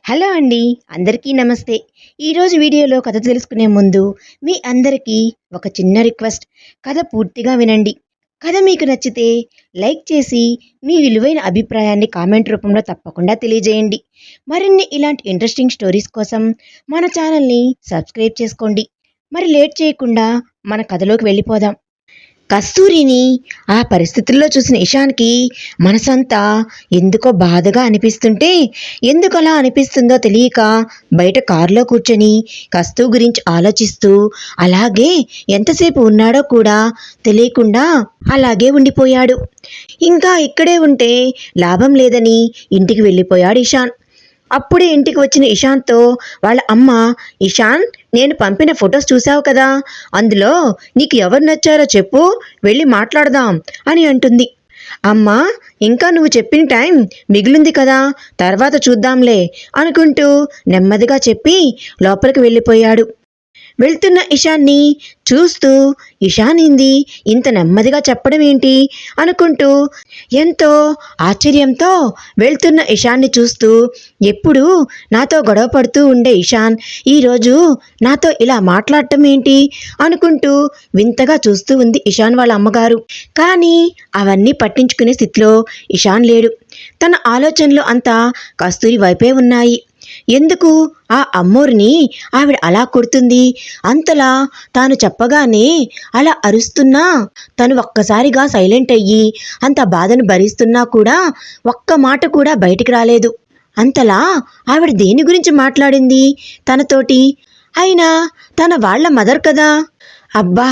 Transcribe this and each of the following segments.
Hello అండి. అందరికీ నమస్తే. ఈరోజు వీడియోలో కథ తెలుసుకునే ముందు మీ అందరికీ ఒక చిన్న రిక్వెస్ట్. కథ పూర్తిగా వినండి. కథ మీకు నచ్చితే లైక్ చేసి మీ విలువైన అభిప్రాయాన్ని కామెంట్ రూపంలో తప్పకుండా తెలియజేయండి. మరిన్ని ఇలాంటి ఇంట్రెస్టింగ్ స్టోరీస్ కోసం మన ఛానల్ని సబ్స్క్రైబ్ చేసుకోండి. మరి లేట్ చేయకుండా మన కథలోకి వెళ్ళిపోదాం. కస్తూరిని ఆ పరిస్థితుల్లో చూసిన ఇషాన్కి మనసంతా ఎందుకో బాధగా అనిపిస్తుంటే ఎందుకలా అనిపిస్తుందో తెలియక బయట కారులో కూర్చొని కస్తూ గురించి ఆలోచిస్తూ అలాగే ఎంతసేపు ఉన్నాడో కూడా తెలియకుండా అలాగే ఉండిపోయాడు. ఇంకా ఇక్కడే ఉంటే లాభం లేదని ఇంటికి వెళ్ళిపోయాడు ఇషాన్. అప్పుడే ఇంటికి వచ్చిన ఇషాన్తో వాళ్ళ అమ్మ, ఇషాన్, నేను పంపిన ఫొటోస్ చూసావు కదా, అందులో నీకు ఎవరు నచ్చారో చెప్పు, వెళ్ళి మాట్లాడదాం అని అంటుంది. అమ్మా, ఇంకా నువ్వు చెప్పిన టైం మిగిలింది కదా, తర్వాత చూద్దాంలే అనుకుంటూ నెమ్మదిగా చెప్పి లోపలికి వెళ్ళిపోయాడు. వెళ్తున్న ఇషాన్ని చూస్తూ ఇషాన్ ఇంది ఇంత నెమ్మదిగా చెప్పడం ఏంటి అనుకుంటూ ఎంతో ఆశ్చర్యంతో వెళ్తున్న ఇషాన్ని చూస్తూ ఎప్పుడు నాతో గొడవ పడుతూ ఉండే ఇషాన్ ఈరోజు నాతో ఇలా మాట్లాడటం ఏంటి అనుకుంటూ వింతగా చూస్తూ ఉంది ఇషాన్ వాళ్ళ అమ్మగారు. కానీ అవన్నీ పట్టించుకునే స్థితిలో ఇషాన్ లేడు. తన ఆలోచనలు అంతా కస్తూరి వైపే ఉన్నాయి. ఎందుకు ఆ అమ్మోరిని ఆవిడ అలా కొడుతుంది, అంతలా తాను చెప్పగానే అలా అరుస్తున్నా తను ఒక్కసారిగా సైలెంట్ అయ్యి అంత బాధను భరిస్తున్నా కూడా ఒక్క మాట కూడా బయటికి రాలేదు. అంతలా ఆవిడ దేని గురించి మాట్లాడింది తనతోటి? అయినా తన వాళ్ళ మదర్ కదా. అబ్బా,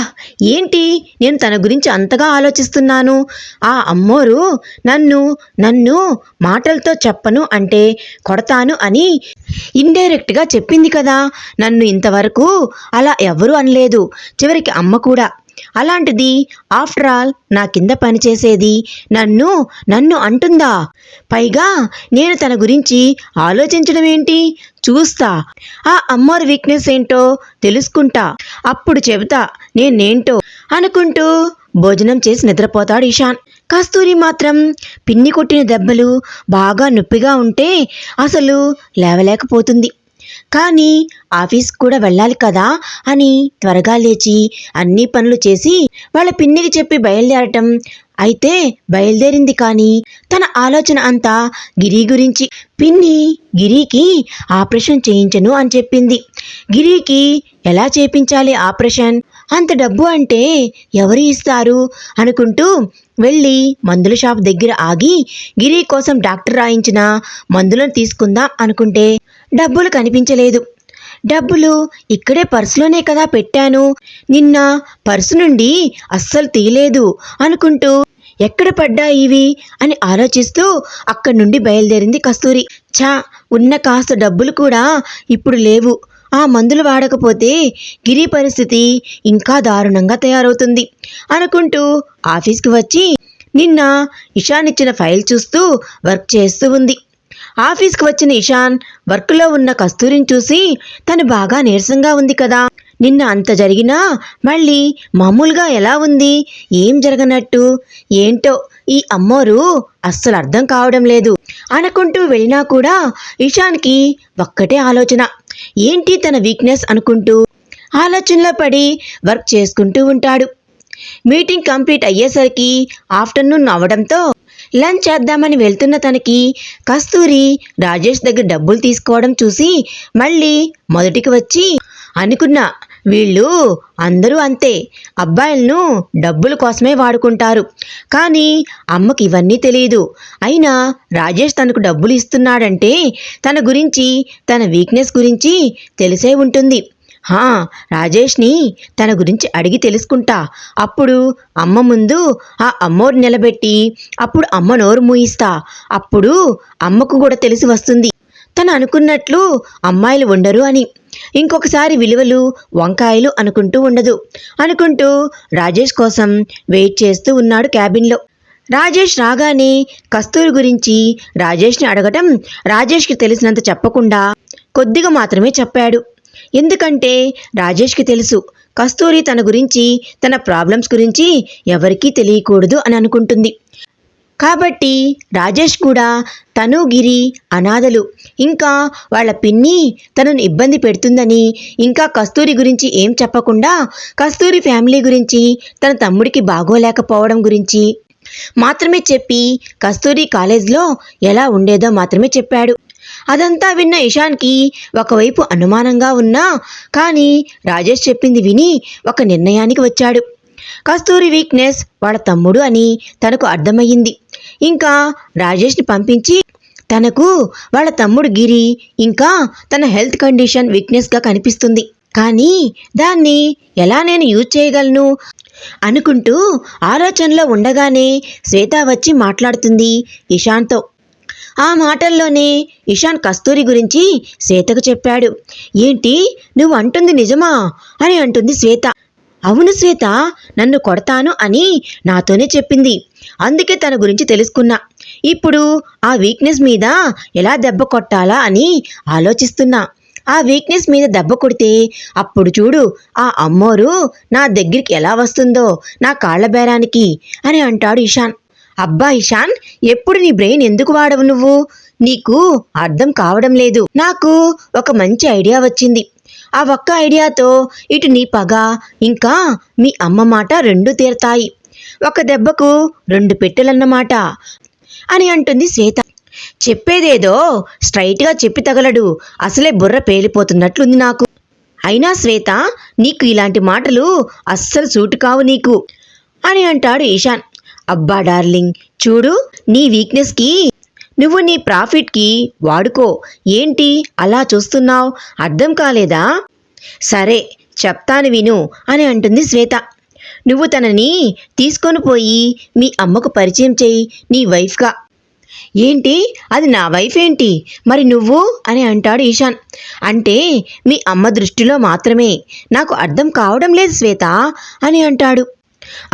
ఏంటి నేను తన గురించి అంతగా ఆలోచిస్తున్నాను. ఆ అమ్మోరు నన్ను నన్ను మాటలతో చెప్పను అంటే కొడతాను అని ఇండైరెక్ట్గా చెప్పింది కదా. నన్ను ఇంతవరకు అలా ఎవరూ అనలేదు, చివరికి అమ్మ కూడా. అలాంటిది ఆఫ్టర్ ఆల్ నా కింద పనిచేసేది నన్ను నన్ను అంటుందా? పైగా నేను తన గురించి ఆలోచించడం ఏంటి? చూస్తా, ఆ అమ్మోర్ వీక్నెస్ ఏంటో తెలుసుకుంటా, అప్పుడు చెబుతా నేనేంటో అనుకుంటూ భోజనం చేసి నిద్రపోతాడు ఇషాన్. కస్తూరి మాత్రం పిన్ని కొట్టిన దెబ్బలు బాగా నొప్పిగా ఉంటే అసలు లేవలేకపోతుంది. కానీ ఆఫీస్కి కూడా వెళ్ళాలి కదా అని త్వరగా లేచి అన్ని పనులు చేసి వాళ్ళ పిన్నికి చెప్పి బయలుదేరటం. అయితే బయలుదేరింది, కానీ తన ఆలోచన అంతా గిరి గురించి. పిన్ని గిరికి ఆపరేషన్ చేయించను అని చెప్పింది. గిరికి ఎలా చేయించాలి ఆపరేషన్? అంత డబ్బు అంటే ఎవరు ఇస్తారు అనుకుంటూ వెళ్ళి మందుల షాప్ దగ్గర ఆగి గిరి కోసం డాక్టర్ రాయించిన మందులను తీసుకుందాం అనుకుంటే డబ్బులు కనిపించలేదు. డబ్బులు ఇక్కడే పర్సులోనే కదా పెట్టాను, నిన్న పర్సు నుండి అస్సలు తీయలేదు అనుకుంటూ ఎక్కడ పడ్డా ఇవి అని ఆలోచిస్తూ అక్కడి నుండి బయలుదేరింది కస్తూరి. ఉన్న కాస్త డబ్బులు కూడా ఇప్పుడు లేవు. ఆ మందులు వాడకపోతే గిరి పరిస్థితి ఇంకా దారుణంగా తయారవుతుంది అనుకుంటూ ఆఫీస్కి వచ్చి నిన్న ఇషాన్ ఇచ్చిన ఫైల్ చూస్తూ వర్క్ చేస్తూ ఉంది. ఆఫీస్కి వచ్చిన ఇషాన్ వర్క్లో ఉన్న కస్తూరిని చూసి తను బాగా నీరసంగా ఉంది కదా, నిన్న అంత జరిగినా మళ్ళీ మామూలుగా ఎలా ఉంది, ఏం జరగనట్టు, ఏంటో ఈ అమ్మోరు అస్సలు అర్థం కావడం లేదు అనుకుంటూ వెళ్ళినా కూడా ఇషాన్కి ఒక్కటే ఆలోచన, ఏంటి తన వీక్నెస్ అనుకుంటూ ఆలోచనలో పడి వర్క్ చేసుకుంటూ ఉంటాడు. మీటింగ్ కంప్లీట్ అయ్యేసరికి ఆఫ్టర్నూన్ అవడంతో లంచ్ చేద్దామని వెళ్తున్న తనకి కస్తూరి రాజేష్ దగ్గర డబ్బులు తీసుకోవడం చూసి మళ్ళీ మొదటికి వచ్చి అనుకున్నా, వీళ్ళు అందరూ అంతే, అబ్బాయిలను డబ్బుల కోసమే వాడుకుంటారు. కానీ అమ్మకి ఇవన్నీ తెలియదు. అయినా రాజేష్ తనకు డబ్బులు ఇస్తున్నాడంటే తన గురించి, తన వీక్నెస్ గురించి తెలిసే ఉంటుంది. రాజేష్ని తన గురించి అడిగి తెలుసుకుంటా, అప్పుడు అమ్మ ముందు ఆ అమ్మోరు నిలబెట్టి అప్పుడు అమ్మ నోరు మూయిస్తా, అప్పుడు అమ్మకు కూడా తెలిసి వస్తుంది తను అనుకున్నట్లు అమ్మాయిలు ఉండరు అని. ఇంకొకసారి విలువలు వంకాయలు అనుకుంటూ ఉండదు అనుకుంటూ రాజేష్ కోసం వెయిట్ చేస్తూ ఉన్నాడు క్యాబిన్లో. రాజేష్ రాగానే కస్తూరి గురించి రాజేష్ని అడగటం రాజేష్కి తెలిసినంత చెప్పకుండా కొద్దిగా మాత్రమే చెప్పాడు. ఎందుకంటే రాజేష్కి తెలుసు కస్తూరి తన గురించి, తన ప్రాబ్లమ్స్ గురించి ఎవరికీ తెలియకూడదు అని అనుకుంటుంది. కాబట్టి రాజేష్ కూడా తను గిరి అనాథలు, ఇంకా వాళ్ళ పిన్ని తనను ఇబ్బంది పెడుతుందని, ఇంకా కస్తూరి గురించి ఏం చెప్పకుండా కస్తూరి ఫ్యామిలీ గురించి, తన తమ్ముడికి బాగోలేకపోవడం గురించి మాత్రమే చెప్పి కస్తూరి కాలేజ్లో ఎలా ఉండేదో మాత్రమే చెప్పాడు. అదంతా విన్న ఇషాన్కి ఒకవైపు అనుమానంగా ఉన్నా కానీ రాజేష్ చెప్పింది విని ఒక నిర్ణయానికి వచ్చాడు. కస్తూరి వీక్నెస్ వాళ్ళ తమ్ముడు అని తనకు అర్థమయ్యింది. ఇంకా రాజేష్ని పంపించి తనకు వాళ్ళ తమ్ముడు గిరి ఇంకా తన హెల్త్ కండిషన్ వీక్నెస్గా కనిపిస్తుంది, కానీ దాన్ని ఎలా నేను యూజ్ చేయగలను అనుకుంటూ ఆలోచనలో ఉండగానే శ్వేత వచ్చి మాట్లాడుతుంది ఇషాన్తో. ఆ మాటల్లోనే ఇషాన్ కస్తూరి గురించి శ్వేతకు చెప్పాడు. ఏంటి నువ్వు అంటుంది నిజమా అని అంటుంది శ్వేత. అవును శ్వేత, నన్ను కొడతాను అని నాతోనే చెప్పింది, అందుకే తన గురించి తెలుసుకున్నా. ఇప్పుడు ఆ వీక్నెస్ మీద ఎలా దెబ్బ కొట్టాలా అని ఆలోచిస్తున్నా. ఆ వీక్నెస్ మీద దెబ్బ కొడితే అప్పుడు చూడు ఆ అమ్మోరు నా దగ్గరికి ఎలా వస్తుందో నా కాళ్ల బేరానికి అని అంటాడు ఇషాన్. అబ్బా ఇషాన్, ఎప్పుడు నీ బ్రెయిన్ ఎందుకు వాడవు నువ్వు? నీకు అర్థం కావడం లేదు. నాకు ఒక మంచి ఐడియా వచ్చింది. ఆ ఒక్క ఐడియాతో ఇటు నీ పగ ఇంకా మీ అమ్మ మాట రెండూ తీరతాయి. ఒక దెబ్బకు 2 పెట్టెలన్నమాట అని అంటుంది శ్వేత. చెప్పేదేదో స్ట్రైట్గా చెప్పి తగలడు, అసలే బుర్ర పేలిపోతున్నట్లుంది నాకు. అయినా శ్వేత, నీకు ఇలాంటి మాటలు అస్సలు సూటు కావు నీకు అని అంటాడు ఇషాన్. అబ్బా డార్లింగ్, చూడు నీ వీక్నెస్కి నువ్వు నీ ప్రాఫిట్కి వాడుకో. ఏంటి అలా చూస్తున్నావు? అర్థం కాలేదా? సరే చెప్తాను విను అని అంటుంది శ్వేత. నువ్వు తనని తీసుకొని పోయి మీ అమ్మకు పరిచయం చెయ్యి నీ వైఫ్గా. ఏంటి అది నా వైఫ్ ఏంటి మరి నువ్వు అని అంటాడు ఈశాన్. అంటే మీ అమ్మ దృష్టిలో మాత్రమే, నాకు అర్థం కావడం లేదు శ్వేత అని అంటాడు.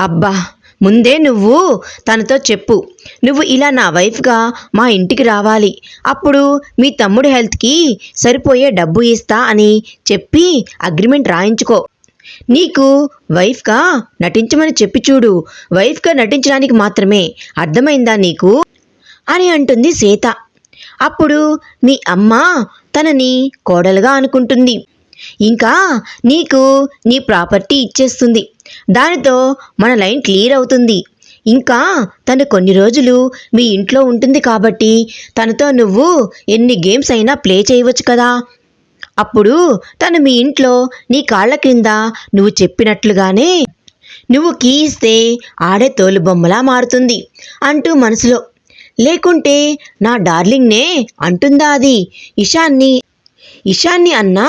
అబ్బా ముందే నువ్వు తనతో చెప్పు, నువ్వు ఇలా నా వైఫ్గా మా ఇంటికి రావాలి, అప్పుడు మీ తమ్ముడి హెల్త్కి సరిపోయే డబ్బు ఇస్తా అని చెప్పి అగ్రిమెంట్ రాయించుకో. నీకు వైఫ్గా నటించమని చెప్పి చూడు, వైఫ్గా నటించడానికి మాత్రమే, అర్థమైందా నీకు అని అంటుంది శ్వేత. అప్పుడు మీ అమ్మ తనని కోడలుగా అనుకుంటుంది, ఇంకా నీకు నీ ప్రాపర్టీ ఇచ్చేస్తుంది. దానితో మన లైన్ క్లియర్ అవుతుంది. ఇంకా తను కొన్ని రోజులు మీ ఇంట్లో ఉంటుంది కాబట్టి తనతో నువ్వు ఎన్ని గేమ్స్ అయినా ప్లే చేయవచ్చు కదా. అప్పుడు తను మీ ఇంట్లో నీ కాళ్ళ క్రింద నువ్వు చెప్పినట్లుగానే నువ్వు కీ ఇస్తే ఆడే తోలుబొమ్మలా మారుతుంది అంటూ మనసులో. లేకుంటే నా డార్లింగ్నే అంటుందా అది? ఇషాన్ని అన్నా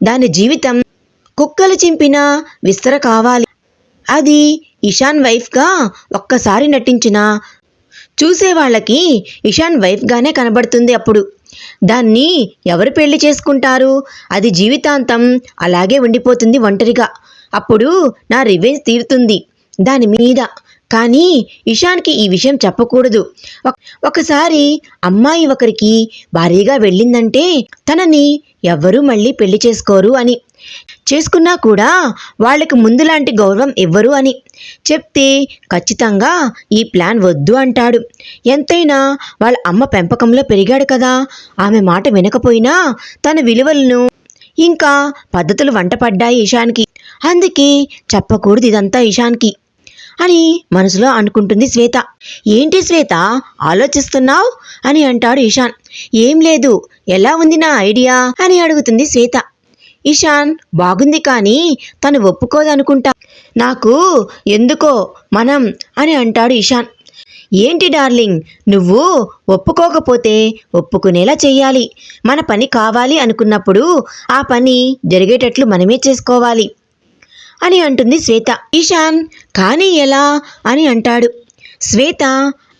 దాని జీవితం కుక్కలు చింపిన విస్తర కావాలి. అది ఇషాన్ వైఫ్గా ఒక్కసారి నటించిన చూసేవాళ్ళకి ఇషాన్ వైఫ్గానే కనబడుతుంది. అప్పుడు దాన్ని ఎవరు పెళ్లి చేసుకుంటారు? అది జీవితాంతం అలాగే ఉండిపోతుంది ఒంటరిగా. అప్పుడు నా రివెంజ్ తీరుతుంది దాని మీద. కానీ ఇషాన్కి ఈ విషయం చెప్పకూడదు. ఒకసారి అమ్మాయి ఒకరికి భారీగా వెళ్ళిందంటే తనని ఎవ్వరూ మళ్ళీ పెళ్లి చేసుకోరు అని, చేసుకున్నా కూడా వాళ్ళకి ముందులాంటి గౌరవం ఇవ్వరు అని చెప్తే ఖచ్చితంగా ఈ ప్లాన్ వద్దు అంటాడు. ఎంతైనా వాళ్ళ అమ్మ పెంపకంలో పెరిగాడు కదా, ఆమె మాట వినకపోయినా తన విలువలను ఇంకా పద్ధతులు వంటపడ్డాయి ఇషాన్కి. అందుకే చెప్పకూడదు ఇదంతా ఇషాన్కి అని మనసులో అనుకుంటుంది శ్వేత. ఏంటి శ్వేత ఆలోచిస్తున్నావు అని అంటాడు ఇషాన్. ఏం లేదు, ఎలా ఉంది నా ఐడియా అని అడుగుతుంది శ్వేత. ఇషాన్ బాగుంది కానీ తను ఒప్పుకోదనుకుంటా, నాకు ఎందుకో మనం అని అంటాడు ఇషాన్. ఏంటి డార్లింగ్, నువ్వు ఒప్పుకోకపోతే ఒప్పుకునేలా చెయ్యాలి. మన పని కావాలి అనుకున్నప్పుడు ఆ పని జరిగేటట్లు మనమే చేసుకోవాలి అని అంటుంది శ్వేత. ఇషాన్ కానీ ఎలా అని అంటాడు. శ్వేత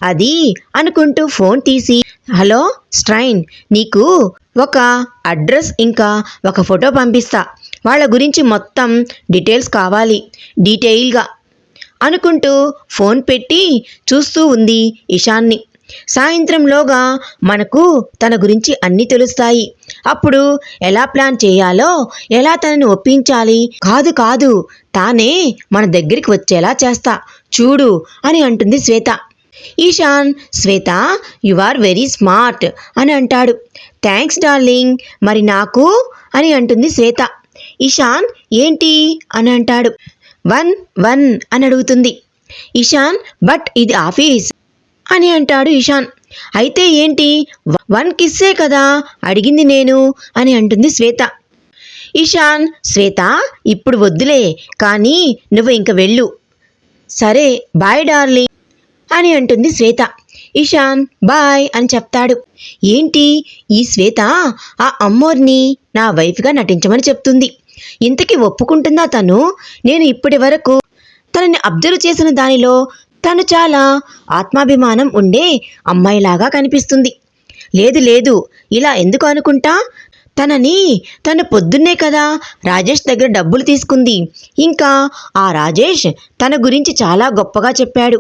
అది అనుకుంటూ ఫోన్ తీసి, హలో స్ట్రైన్, నీకు ఒక అడ్రస్ ఇంకా ఒక ఫోటో పంపిస్తా, వాళ్ళ గురించి మొత్తం డీటెయిల్స్ కావాలి డీటెయిల్గా అనుకుంటూ ఫోన్ పెట్టి చూస్తూ ఉంది ఇషాన్ని. సాయంత్రంలోగా మనకు తన గురించి అన్నీ తెలుస్తాయి. అప్పుడు ఎలా ప్లాన్ చేయాలో, ఎలా తనని ఒప్పించాలి, కాదు తానే మన దగ్గరికి వచ్చేలా చేస్తా చూడు అని అంటుంది శ్వేత. ఈశాన్ శ్వేత యు ఆర్ వెరీ స్మార్ట్ అని అంటాడు. థ్యాంక్స్ డార్లింగ్, మరి నాకు అని అంటుంది శ్వేత. ఇషాన్ ఏంటి అని అంటాడు. 1 అని అడుగుతుంది. ఇషాన్ బట్ ఇది ఆఫీస్ అని అంటాడు ఇషాన్. అయితే ఏంటి 1 కిస్సే కదా అడిగింది నేను అని అంటుంది శ్వేత. ఇషాన్ శ్వేత ఇప్పుడు వద్దులే, కానీ నువ్వు ఇంక వెళ్ళు. సరే బాయ్ డార్లింగ్ అని అంటుంది శ్వేత. ఇషాన్ బాయ్ అని చెప్తాడు. ఏంటి ఈ శ్వేత ఆ అమ్మోర్ని నా వైఫ్గా నటించమని చెప్తుంది. ఇంతకీ ఒప్పుకుంటుందా తను? నేను ఇప్పటి వరకు తనని అబ్జర్వ్ చేసిన దానిలో తను చాలా ఆత్మాభిమానం ఉండే అమ్మాయిలాగా కనిపిస్తుంది. లేదు లేదు, ఇలా ఎందుకు అనుకుంటా? తను పొద్దున్నే కదా రాజేష్ దగ్గర డబ్బులు తీసుకుంది. ఇంకా ఆ రాజేష్ తన గురించి చాలా గొప్పగా చెప్పాడు.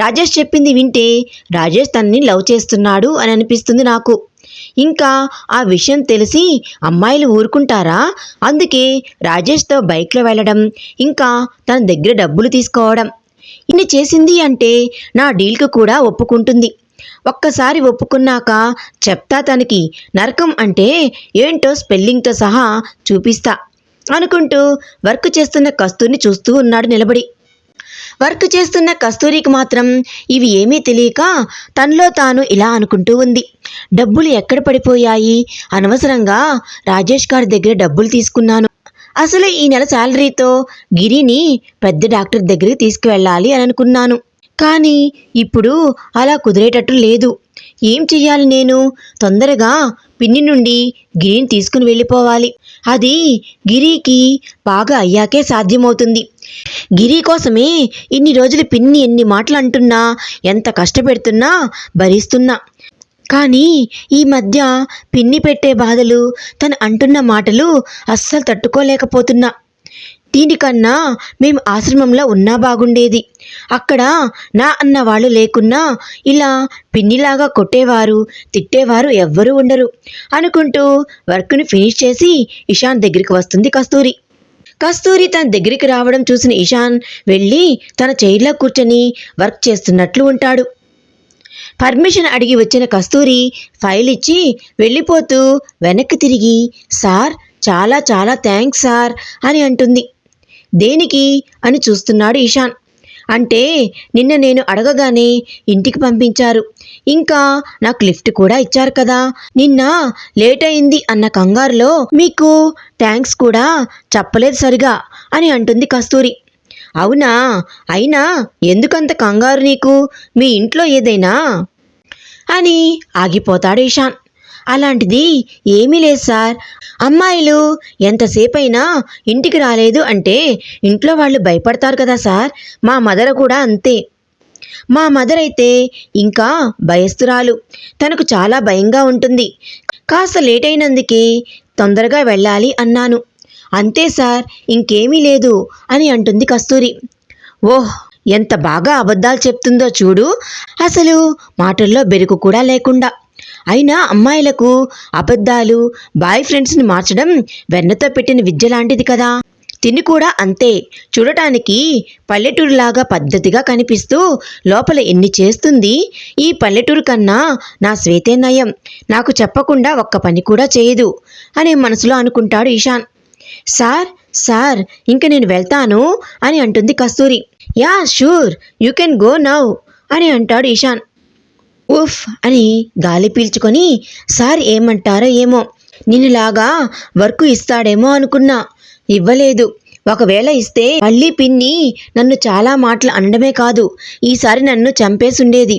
రాజేష్ చెప్పింది వింటే రాజేష్ తనని లవ్ చేస్తున్నాడు అని అనిపిస్తుంది నాకు. ఇంకా ఆ విషయం తెలిసి అమ్మాయిలు ఊరుకుంటారా? అందుకే రాజేష్తో బైక్లో వెళ్ళడం, ఇంకా తన దగ్గర డబ్బులు తీసుకోవడం, ఇన్ని చేసింది అంటే నా డీల్కు కూడా ఒప్పుకుంటుంది. ఒక్కసారి ఒప్పుకున్నాక చెప్తా తనకి నరకం అంటే ఏంటో స్పెల్లింగ్తో సహా చూపిస్తా అనుకుంటూ వర్క్ చేస్తున్న కస్తూరిని చూస్తూ ఉన్నాడు నిలబడి. వర్క్ చేస్తున్న కస్తూరికి మాత్రం ఇవి ఏమీ తెలియక తనలో తాను ఇలా అనుకుంటూ ఉంది. డబ్బులు ఎక్కడ పడిపోయాయి? అనవసరంగా రాజేష్ గారి దగ్గర డబ్బులు తీసుకున్నాను. అసలు ఈ నెల శాలరీతో గిరిని పెద్ద డాక్టర్ దగ్గరికి తీసుకువెళ్ళాలి అని అనుకున్నాను. కానీ ఇప్పుడు అలా కుదిరేటట్టు లేదు. ఏం చెయ్యాలి నేను? తొందరగా పిన్ని నుండి గిరిని తీసుకుని వెళ్ళిపోవాలి. అది గిరికి బాగా అయ్యాకే సాధ్యమవుతుంది. గిరి కోసమే ఇన్ని రోజులు పిన్ని ఎన్ని మాటలు అంటున్నా, ఎంత కష్టపెడుతున్నా భరిస్తున్నా. కానీ ఈ మధ్య పిన్ని పెట్టే బాధలు, తను అంటున్న మాటలు అస్సలు తట్టుకోలేకపోతున్నా. దీనికన్నా మేము ఆశ్రమంలో ఉన్నా బాగుండేది. అక్కడ నా అన్న వాళ్ళు లేకున్నా ఇలా పిన్నిలాగా కొట్టేవారు, తిట్టేవారు ఎవ్వరూ ఉండరు అనుకుంటూ వర్క్ని ఫినిష్ చేసి ఇషాన్ దగ్గరికి వస్తుంది కస్తూరి. కస్తూరి తన దగ్గరికి రావడం చూసిన ఇషాన్ వెళ్ళి తన చైర్లో కూర్చొని వర్క్ చేస్తున్నట్లు ఉంటాడు. పర్మిషన్ అడిగి వచ్చిన కస్తూరి ఫైల్ ఇచ్చి వెళ్ళిపోతూ వెనక్కి తిరిగి సార్ చాలా చాలా థ్యాంక్స్ సార్ అని అంటుంది. దేనికి అని చూస్తున్నాడు ఇషాన్. అంటే నిన్న నేను అడగగానే ఇంటికి పంపించారు. ఇంకా నాకు లిఫ్ట్ కూడా ఇచ్చారు కదా. నిన్న లేట్ అయింది అన్న కంగారులో మీకు థ్యాంక్స్ కూడా చెప్పలేదు సరిగా అని అంటుంది కస్తూరి. అవునా? అయినా ఎందుకంత కంగారు నీకు? మీ ఇంట్లో ఏదైనా అని ఆగిపోతాడు ఇషాన్. అలాంటిది ఏమీ లేదు సార్. అమ్మాయిలు ఎంతసేపైనా ఇంటికి రాలేదు అంటే ఇంట్లో వాళ్ళు భయపడతారు కదా సార్. మా మదర్ కూడా అంతే. మా మదర్ అయితే ఇంకా భయస్తురాలు. తనకు చాలా భయంగా ఉంటుంది. కాస్త లేట్ అయినందుకే తొందరగా వెళ్ళాలి అన్నాను. అంతే సార్, ఇంకేమీ లేదు అని అంటుంది కస్తూరి. ఓహ్, ఎంత బాగా అబద్ధాలు చెప్తుందో చూడు. అసలు మాటల్లో బెరుకు కూడా లేకుండా. అయినా అమ్మాయిలకు అబద్ధాలు, బాయ్ ఫ్రెండ్స్ని మార్చడం వెన్నతో పెట్టిన విద్య లాంటిది కదా. తిని కూడా అంతే. చూడటానికి పల్లెటూరులాగా పద్ధతిగా కనిపిస్తూ లోపల ఎన్ని చేస్తుంది. ఈ పల్లెటూరు కన్నా నా శ్వేతే నయం. నాకు చెప్పకుండా ఒక్క పని కూడా చేయదు అని మనసులో అనుకుంటాడు ఇషాన్. సార్ ఇంక నేను వెళ్తాను అని అంటుంది Kasturi. Yeah sure, you can go now అని అంటాడు ఇషాన్. ఉఫ్ అని గాలి పీల్చుకొని సార్ ఏమంటారో ఏమో, నిన్నులాగా వర్క్ ఇస్తాడేమో అనుకున్నా. ఇవ్వలేదు. ఒకవేళ ఇస్తే మళ్ళీ పిన్ని నన్ను చాలా మాటలు అనడమే కాదు, ఈసారి నన్ను చంపేసుండేది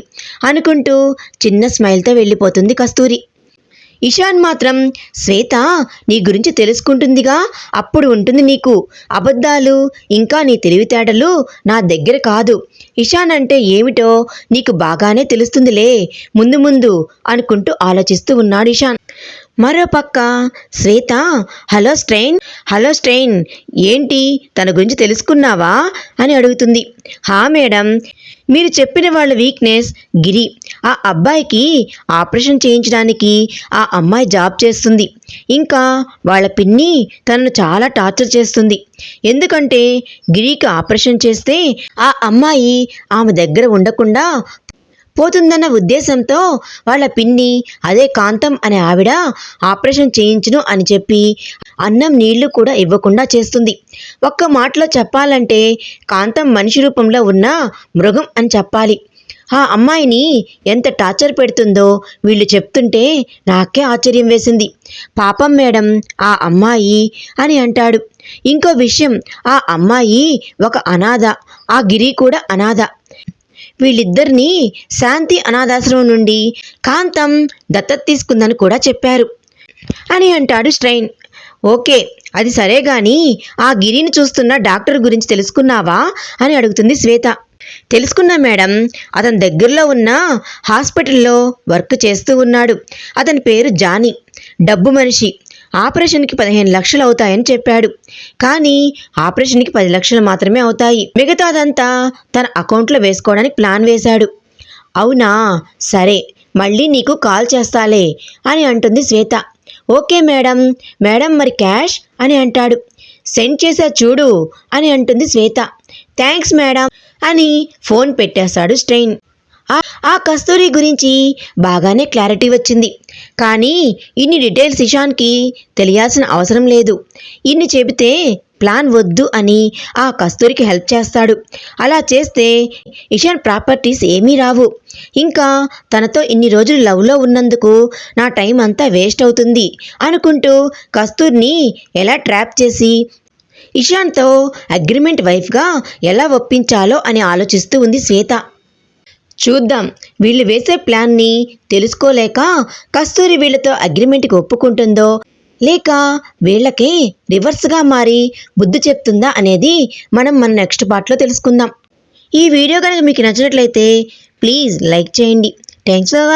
అనుకుంటూ చిన్న స్మైల్తో వెళ్ళిపోతుంది కస్తూరి. ఇషాన్ మాత్రం శ్వేత నీ గురించి తెలుసుకుంటుందిగా, అప్పుడు ఉంటుంది నీకు. అబద్ధాలు ఇంకా నీ తెలివితేటలు నా దగ్గర కాదు. ఇషాన్ అంటే ఏమిటో నీకు బాగానే తెలుస్తుందిలే ముందు ముందు అనుకుంటూ ఆలోచిస్తూ ఉన్నాడు ఇషాన్. మరోపక్క శ్వేత హలో స్ట్రెయిన్ ఏంటి తన గురించి తెలుసుకున్నావా అని అడుగుతుంది. హా మేడం, మీరు చెప్పిన వాళ్ళ వీక్నెస్ గిరి. ఆ అబ్బాయికి ఆపరేషన్ చేయించడానికి ఆ అమ్మాయి జాబ్ చేస్తుంది. ఇంకా వాళ్ళ పిన్ని తనను చాలా టార్చర్ చేస్తుంది. ఎందుకంటే గిరికి ఆపరేషన్ చేస్తే ఆ అమ్మాయి ఆమె దగ్గర ఉండకుండా పోతుందన్న ఉద్దేశంతో వాళ్ళ పిన్ని అదే కాంతం అనే ఆవిడ ఆపరేషన్ చేయించును అని చెప్పి అన్నం నీళ్లు కూడా ఇవ్వకుండా చేస్తుంది. ఒక్క మాటలో చెప్పాలంటే కాంతం మనిషి రూపంలో ఉన్న మృగం అని చెప్పాలి. ఆ అమ్మాయిని ఎంత టార్చర్ పెడుతుందో వీళ్ళు చెప్తుంటే నాకే ఆశ్చర్యం వేసింది. పాపం మేడం ఆ అమ్మాయి అని అంటాడు. ఇంకో విషయం, ఆ అమ్మాయి ఒక అనాథ, ఆ గిరి కూడా అనాథ. వీళ్ళిద్దరినీ శాంతి అనాథాశ్రమం నుండి కాంతం దత్తత తీసుకుందని కూడా చెప్పారు అని అంటాడు స్ట్రెయిన్. ఓకే, అది సరే గాని ఆ గిరిని చూస్తున్న డాక్టర్ గురించి తెలుసుకున్నావా అని అడుగుతుంది శ్వేత. తెలుసుకున్నా మేడం, అతని దగ్గరలో ఉన్న హాస్పిటల్లో వర్క్ చేస్తూ ఉన్నాడు. అతని పేరు జానీ, డబ్బు మనిషి. ఆపరేషన్కి 15 లక్షలు అవుతాయని చెప్పాడు. కానీ ఆపరేషన్కి 10 లక్షలు మాత్రమే అవుతాయి. మిగతాదంతా తన అకౌంట్లో వేసుకోవడానికి ప్లాన్ వేశాడు. అవునా, సరే మళ్ళీ నీకు కాల్ చేస్తాలే అని అంటుంది శ్వేత. Okay madam. మేడం మరి క్యాష్ అని అంటాడు. సెండ్ చేసా చూడు అని అంటుంది శ్వేత. థ్యాంక్స్ మేడం అని ఫోన్ పెట్టేశాడు స్ట్రెయిన్. ఆ కస్తూరి గురించి బాగానే క్లారిటీ వచ్చింది. కానీ ఇన్ని డీటెయిల్స్ ఇషాన్కి తెలియాల్సిన అవసరం లేదు. ఇన్ని చెబితే ప్లాన్ వద్దు అని ఆ కస్తూరికి హెల్ప్ చేస్తాడు. అలా చేస్తే ఇషాన్ ప్రాపర్టీస్ ఏమీ రావు. ఇంకా తనతో ఇన్ని రోజులు లవ్లో ఉన్నందుకు నా టైం అంతా వేస్ట్ అవుతుంది అనుకుంటూ కస్తూర్ని ఎలా ట్రాప్ చేసి ఇషాన్తో అగ్రిమెంట్ వైఫ్గా ఎలా ఒప్పించాలో అని ఆలోచిస్తూ ఉంది శ్వేత. చూద్దాం, వీళ్ళు వేసే ప్లాన్ని తెలుసుకోలేక కస్తూరి వీళ్ళతో అగ్రిమెంట్కి ఒప్పుకుంటుందో లేక వీళ్ళకి రివర్స్గా మారి బుద్ధి చెప్తుందా అనేది మనం మన నెక్స్ట్ పార్ట్లో తెలుసుకుందాం. ఈ వీడియో కనుక మీకు నచ్చినట్లయితే ప్లీజ్ లైక్ చేయండి. Thanks for watching.